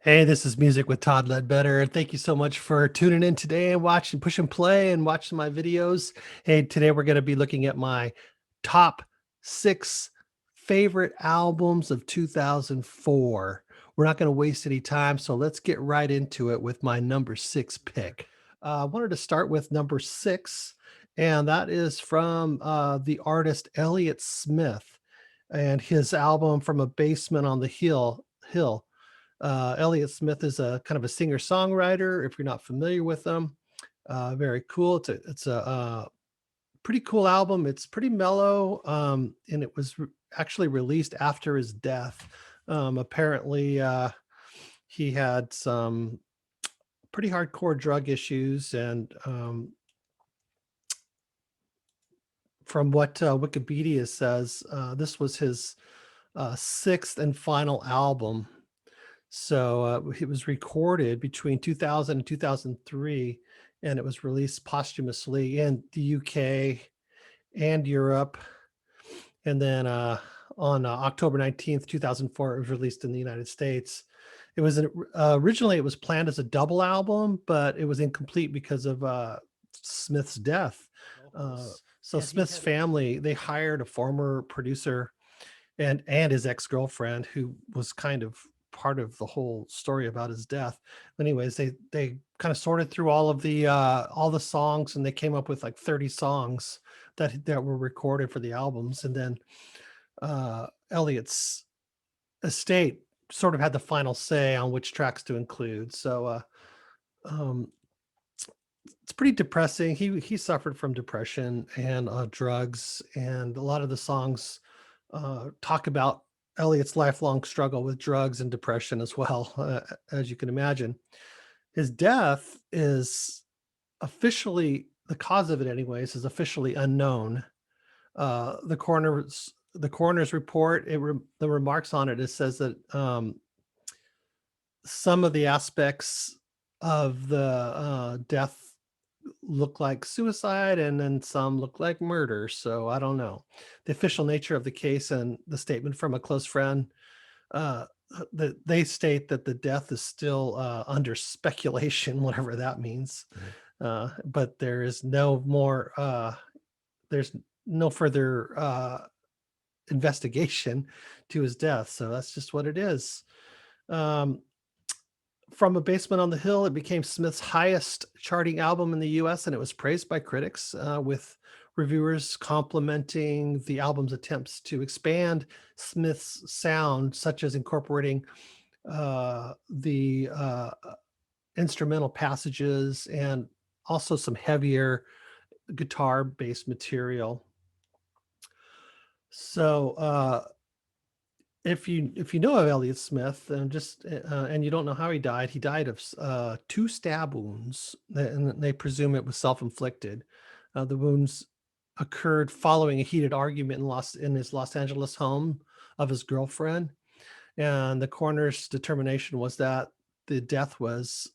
Hey, this is Music with Todd Ledbetter, and thank you so much for tuning in today and watching, push and play, and watching my videos. Hey, today we're going to be looking at my top 6 favorite albums of 2004. We're not going to waste any time, so let's get right into it with my number 6 pick. I wanted to start with number 6, and that is from the artist Elliott Smith and his album From a Basement on the Hill. Elliott Smith is a kind of a singer-songwriter, if you're not familiar with them. Very cool. It's a pretty cool album. It's pretty mellow, and it was actually released after his death. Apparently, he had some pretty hardcore drug issues, and from what Wikipedia says, this was his 6th and final album. So it was recorded between 2000 and 2003, and it was released posthumously in the UK and Europe. And then on October 19th, 2004, it was released in the United States. It was originally it was planned as a double album, but it was incomplete because of Smith's death. So Smith's family, they hired a former producer and his ex-girlfriend, who was kind of part of the whole story about his death. Anyways, they kind of sorted through all the songs, and they came up with like 30 songs that were recorded for the albums. And then Elliott's estate sort of had the final say on which tracks to include. So um it's pretty depressing. He suffered from depression and drugs, and a lot of the songs talk about Elliot's lifelong struggle with drugs and depression as well, as you can imagine. His death is officially the cause of it, anyways, is officially unknown. The coroner's report, the remarks on it, it says that some of the aspects of the death look like suicide, and then some look like murder. So I don't know. The official nature of the case and the statement from a close friend, uh, that they state that the death is still under speculation, whatever that means. But there's no further investigation to his death. So that's just what it is. Um, From a Basement on the Hill, it became Smith's highest charting album in the US, and it was praised by critics, with reviewers complimenting the album's attempts to expand Smith's sound, such as incorporating the instrumental passages and also some heavier guitar-based material. So, if you know of Elliott Smith and and you don't know how he died of 2 stab wounds, and they presume it was self-inflicted. The wounds occurred following a heated argument in his Los Angeles home of his girlfriend, and the coroner's determination was that the death was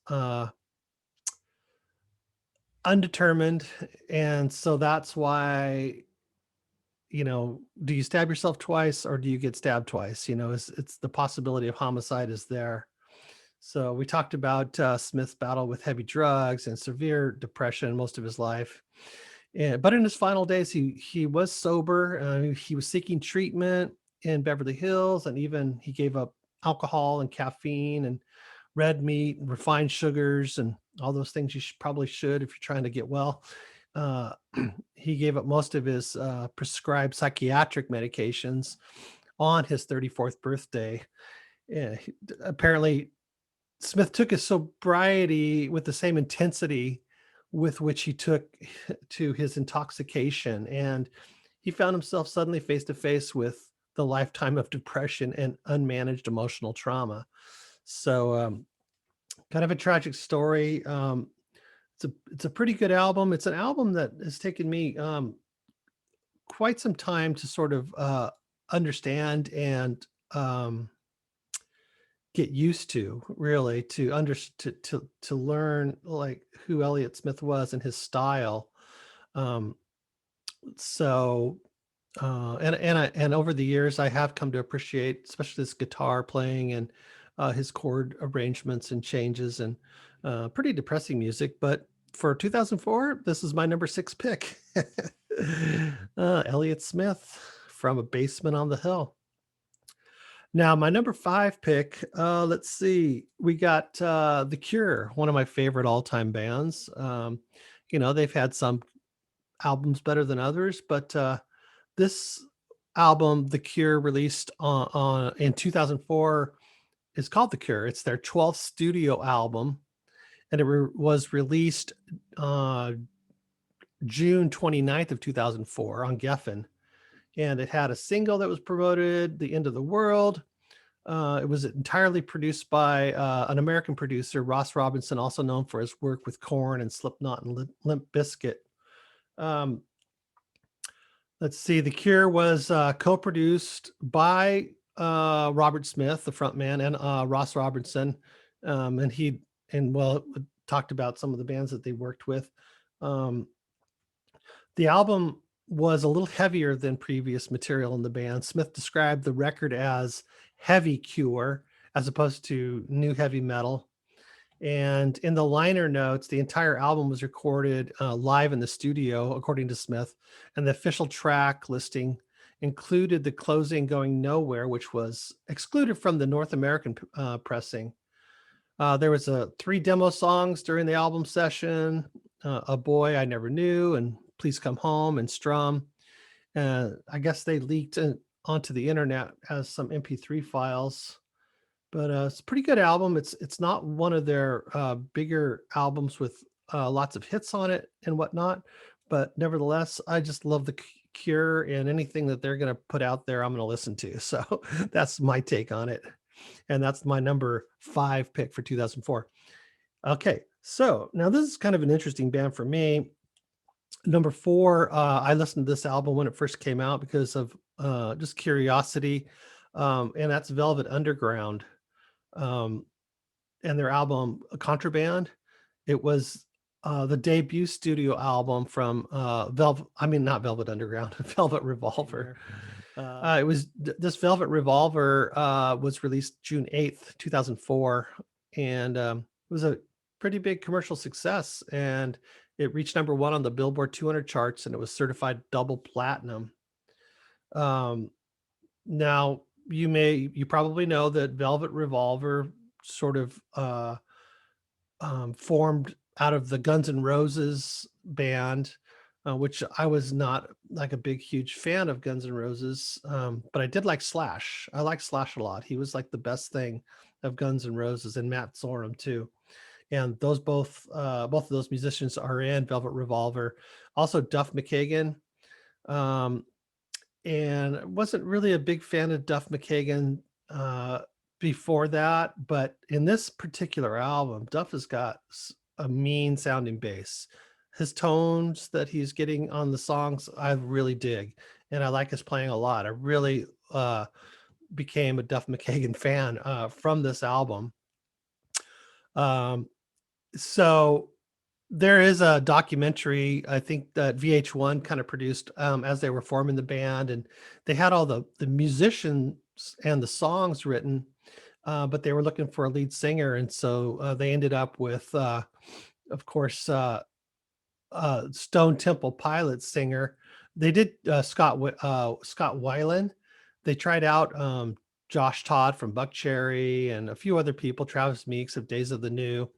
undetermined, and so that's why, do you stab yourself twice or do you get stabbed twice? It's the possibility of homicide is there. So we talked about Smith's battle with heavy drugs and severe depression most of his life. But in his final days, he was sober. He was seeking treatment in Beverly Hills, and even he gave up alcohol and caffeine and red meat and refined sugars and all those things you probably should if you're trying to get well. Uh, he gave up most of his prescribed psychiatric medications on his 34th birthday. Yeah, apparently, Smith took his sobriety with the same intensity with which he took to his intoxication, and he found himself suddenly face to face with the lifetime of depression and unmanaged emotional trauma. So, kind of a tragic story. It's a pretty good album. It's an album that has taken me quite some time to sort of understand and get used to, really, to learn like who Elliott Smith was and his style. Um, so and over the years, I have come to appreciate, especially this guitar playing and his chord arrangements and changes, and pretty depressing music. But for 2004, this is my number 6 pick. Elliott Smith from A Basement on the Hill. Now, my number 5 pick, let's see, we got The Cure, one of my favorite all-time bands. They've had some albums better than others, but this album, The Cure, released in 2004, is called The Cure. It's their 12th studio album, and it was released uh, June 29th of 2004 on Geffen. And it had a single that was promoted, The End of the World. It was entirely produced by an American producer, Ross Robinson, also known for his work with Korn and Slipknot and Limp Bizkit. Um, let's see, The Cure was co-produced by Robert Smith, the frontman, and Ross Robinson. And talked about some of the bands that they worked with. Um, the album was a little heavier than previous material in the band. Smith described the record as heavy Cure as opposed to new heavy metal. And in the liner notes, the entire album was recorded live in the studio, according to Smith. And the official track listing included the closing Going Nowhere, which was excluded from the North American pressing. There was 3 demo songs during the album session, A Boy I Never Knew, and Please Come Home, and Strum. I guess they leaked onto the internet as some MP3 files. But it's a pretty good album. It's not one of their bigger albums with lots of hits on it and whatnot. But nevertheless, I just love The Cure, and anything that they're going to put out there, I'm going to listen to. So that's my take on it. And that's my number 5 pick for 2004. Okay, so now this is kind of an interesting band for me. Number 4, I listened to this album when it first came out because of just curiosity, and that's Velvet Underground, and their album Contraband. It was the debut studio album from not Velvet Underground, Velvet Revolver. It was this Velvet Revolver was released June 8th, 2004, and it was a pretty big commercial success. And it reached number 1 on the Billboard 200 charts, and it was certified double platinum. Now, you probably know that Velvet Revolver sort of formed out of the Guns N' Roses band, which I was not like a big, huge fan of Guns N' Roses, but I did like Slash. I like Slash a lot. He was like the best thing of Guns N' Roses, and Matt Sorum too. And those both of those musicians are in Velvet Revolver. Also, Duff McKagan. And I wasn't really a big fan of Duff McKagan before that, but in this particular album, Duff has got a mean sounding bass. His tones that he's getting on the songs, I really dig, and I like his playing a lot. I really became a Duff McKagan fan from this album. So there is a documentary, I think, that VH1 kind of produced as they were forming the band, and they had all the musicians and the songs written, but they were looking for a lead singer, and so they ended up with, of course, Stone Temple Pilots singer. They did Scott Weiland. They tried out Josh Todd from Buckcherry and a few other people, Travis Meeks of Days of the New.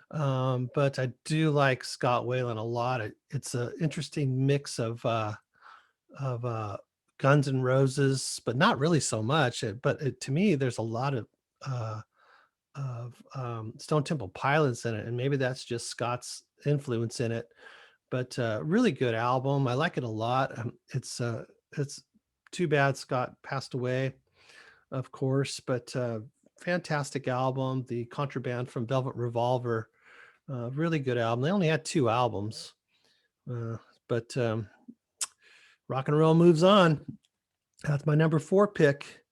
But I do like Scott Weiland a lot. It's an interesting mix of Guns N' Roses, but not really so much. To me, there's a lot of Stone Temple Pilots in it, and maybe that's just Scott's influence in it. But really good album. I like it a lot. It's too bad Scott passed away, of course, but fantastic album. The Contraband from Velvet Revolver. Really good album. They only had 2 albums, but rock and roll moves on. That's my number 4 pick.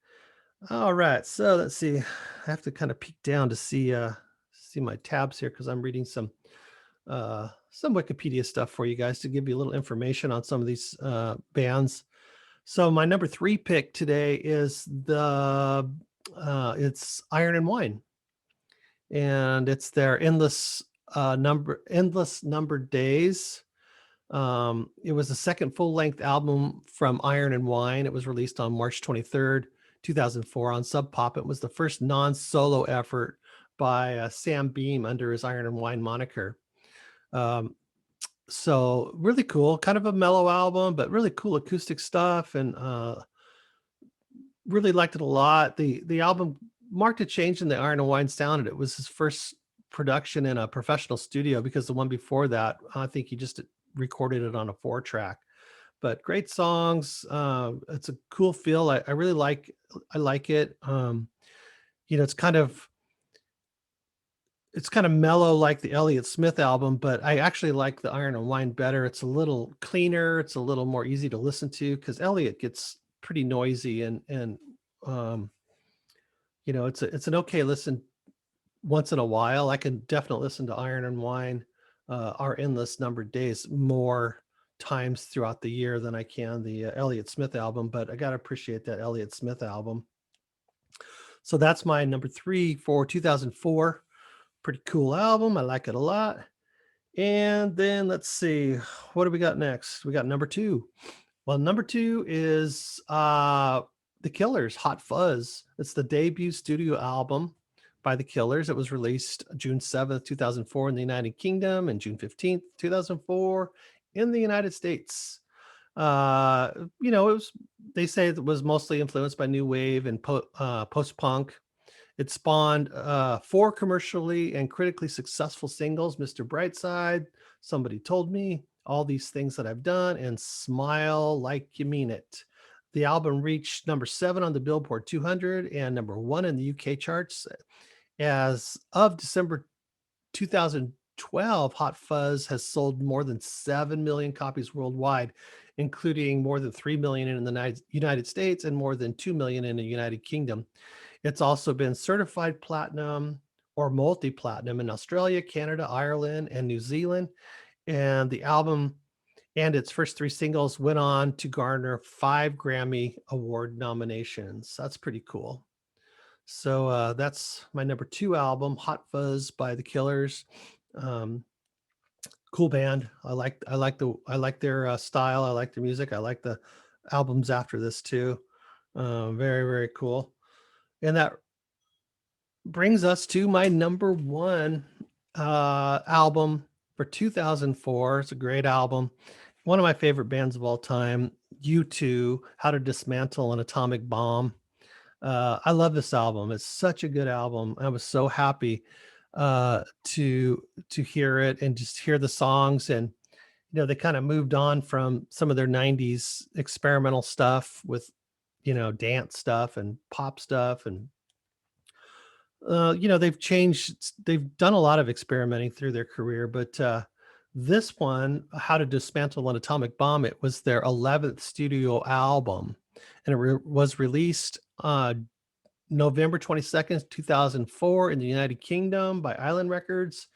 All right, so let's see. I have to kind of peek down to see my tabs here because I'm reading some Wikipedia stuff for you guys to give you a little information on some of these bands. So my number 3 pick today is the It's Iron and Wine, and it's their endless numbered days. It was the second full-length album from Iron and Wine. It was released on March 23rd, 2004 on Sub Pop. It was the first non-solo effort by Sam Beam under his Iron and Wine moniker. Um, so really cool, kind of a mellow album, but really cool acoustic stuff, and really liked it a lot. The album marked a change in the Iron and Wine sound, and it was his first production in a professional studio, because the one before that, I think he just recorded it on a 4-track. But great songs. It's a cool feel. I really I like it. You know, it's kind of mellow like the Elliott Smith album, but I actually like the Iron and Wine better. It's a little cleaner. It's a little more easy to listen to, because Elliott gets pretty noisy, and um, you know, it's an okay listen once in a while. I can definitely listen to Iron and Wine, Our Endless Numbered Days, more times throughout the year than I can the Elliott Smith album, but I got to appreciate that Elliott Smith album. So that's my number 3 for 2004. Pretty cool album. I like it a lot. And then let's see, what do we got next? We got number 2. Well, number 2 is The Killers, Hot Fuzz. It's the debut studio album by The Killers. It was released June 7th, 2004 in the United Kingdom, and June 15th, 2004 in the United States. You know, they say it was mostly influenced by new wave and post-punk. It spawned 4 commercially and critically successful singles: Mr. Brightside, Somebody Told Me, All These Things That I've Done, and Smile Like You Mean It. The album reached number 7 on the Billboard 200 and number 1 in the UK charts. As of December 2012, Hot Fuzz has sold more than 7 million copies worldwide, including more than 3 million in the United States and more than 2 million in the United Kingdom. It's also been certified platinum or multi-platinum in Australia, Canada, Ireland, and New Zealand. And the album and its first 3 singles went on to garner 5 Grammy Award nominations. That's pretty cool. So that's my number 2 album, Hot Fuzz by The Killers. Um, cool band. I like their style. I like the music. I like the albums after this too. Very, very cool. And that brings us to my number 1 album for 2004. It's a great album. One of my favorite bands of all time, U2, How to Dismantle an Atomic Bomb. I love this album. It's such a good album. I was so happy to hear it and just hear the songs. And you know, they kind of moved on from some of their 90s experimental stuff with, you know, dance stuff and pop stuff, and you know, they've done a lot of experimenting through their career, but this one, How to Dismantle an Atomic Bomb, it was their 11th studio album, and was released November 22nd, 2004 in the United Kingdom by Island Records.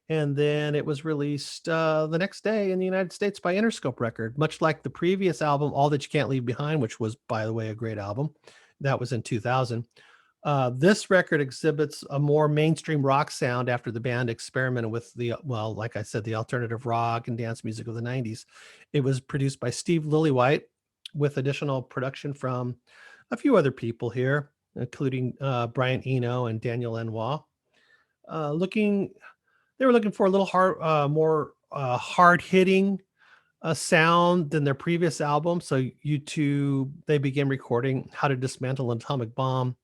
And then it was released the next day in the United States by Interscope Record, much like the previous album, All That You Can't Leave Behind, which was, by the way, a great album. That was in 2000. This record exhibits a more mainstream rock sound after the band experimented with well, like I said, the alternative rock and dance music of the 90s. It was produced by Steve Lillywhite with additional production from a few other people here, including Brian Eno and Daniel Lanois. Looking They were looking for a little more hard hitting sound than their previous album. So they began recording How to Dismantle an Atomic Bomb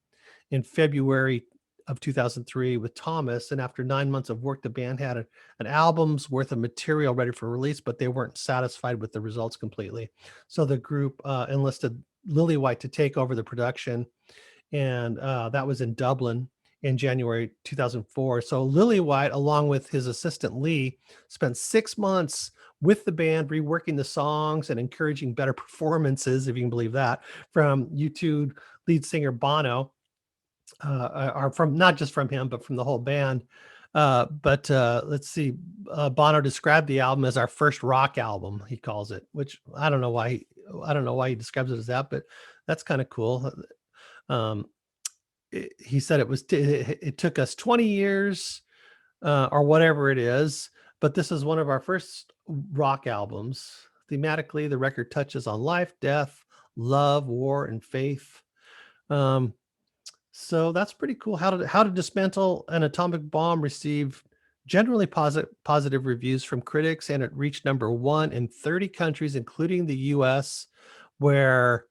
in February of 2003 with Thomas. And after 9 months of work, the band had an album's worth of material ready for release, but they weren't satisfied with the results completely. So the group enlisted Lillywhite to take over the production, and that was in Dublin in January 2004. So Lillywhite, along with his assistant Lee, spent 6 months with the band reworking the songs and encouraging better performances, if you can believe that, from U2 lead singer Bono, or from not just from him, but from the whole band. But let's see, Bono described the album as our first rock album, he calls it, which I don't know why he describes it as that, but that's kind of cool. Um, he said it took us 20 years or whatever it is, but this is one of our first rock albums. Thematically, the record touches on life, death, love, war, and faith. Um, so that's pretty cool. How to Dismantle an Atomic Bomb received generally positive reviews from critics, and it reached number one in 30 countries, including the U.S., where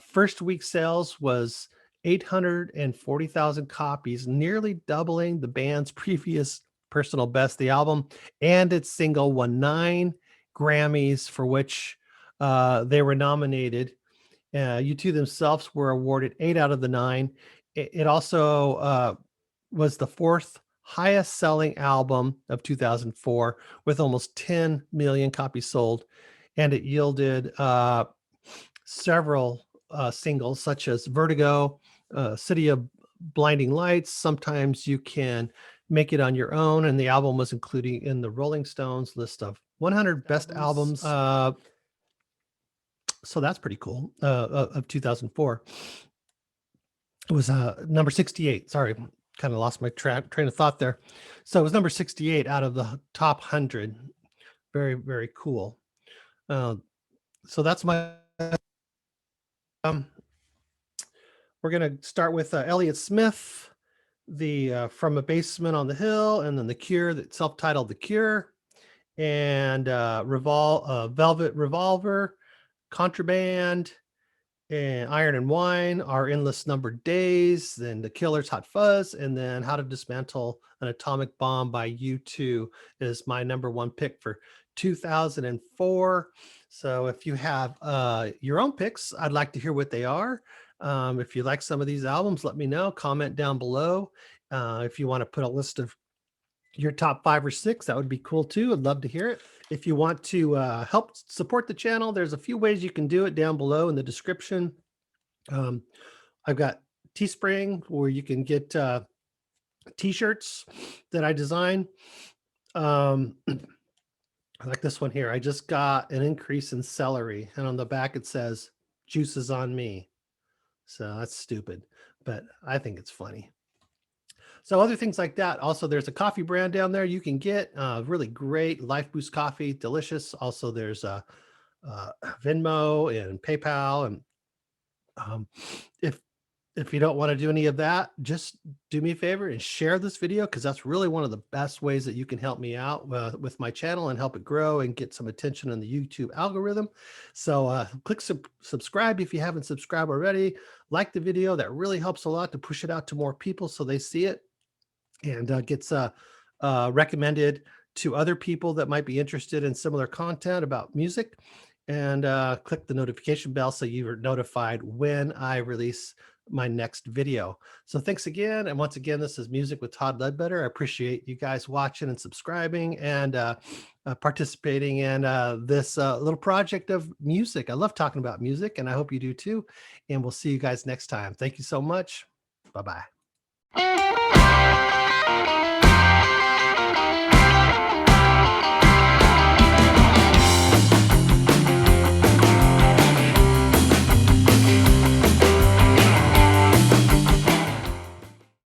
first week sales was 840,000 copies, nearly doubling the band's previous personal best. The album and its single won 9 Grammys, for which they were nominated. U2 themselves were awarded 8 out of the 9. It also was the fourth highest selling album of 2004 with almost 10 million copies sold. And it yielded several singles such as Vertigo, City of Blinding Lights. Sometimes You Can Make It on Your Own. And the album was included in the Rolling Stones list of 100 best albums. So that's pretty cool, of 2004. It was number 68. Sorry, kind of lost my train of thought there. So it was number 68 out of the top 100. Very, very cool. So that's my. We're going to start with Elliott Smith, the From a Basement on the Hill, and then The Cure, that self-titled The Cure, and Velvet Revolver, Contraband, and Iron and Wine, Our Endless Numbered Days, then The Killer's Hot Fuzz, and then How to Dismantle an Atomic Bomb by U2 is my number one pick for 2004. So if you have your own picks, I'd like to hear what they are. If you like some of these albums, let me know. Comment down below. If you want to put a list of your top 5 or 6, that would be cool too. I'd love to hear it. If you want to help support the channel, there's a few ways you can do it down below in the description. I've got Teespring, where you can get t-shirts that I design. I like this one here. I just got an increase in celery, and on the back it says "Juice is on me." So that's stupid, but I think it's funny. So other things like that. Also, there's a coffee brand down there you can get. Really great Life Boost coffee, delicious. Also, there's Venmo and PayPal. And if you don't want to do any of that, just do me a favor and share this video, because that's really one of the best ways that you can help me out with my channel and help it grow and get some attention in the YouTube algorithm. So click subscribe if you haven't subscribed already. Like the video. That really helps a lot to push it out to more people so they see it and gets recommended to other people that might be interested in similar content about music. And click the notification bell so you're notified when I release my next video. So thanks again. And once again, this is Music with Todd Ledbetter. I appreciate you guys watching and subscribing and participating in this little project of music. I love talking about music, and I hope you do too. And we'll see you guys next time. Thank you so much. Bye-bye.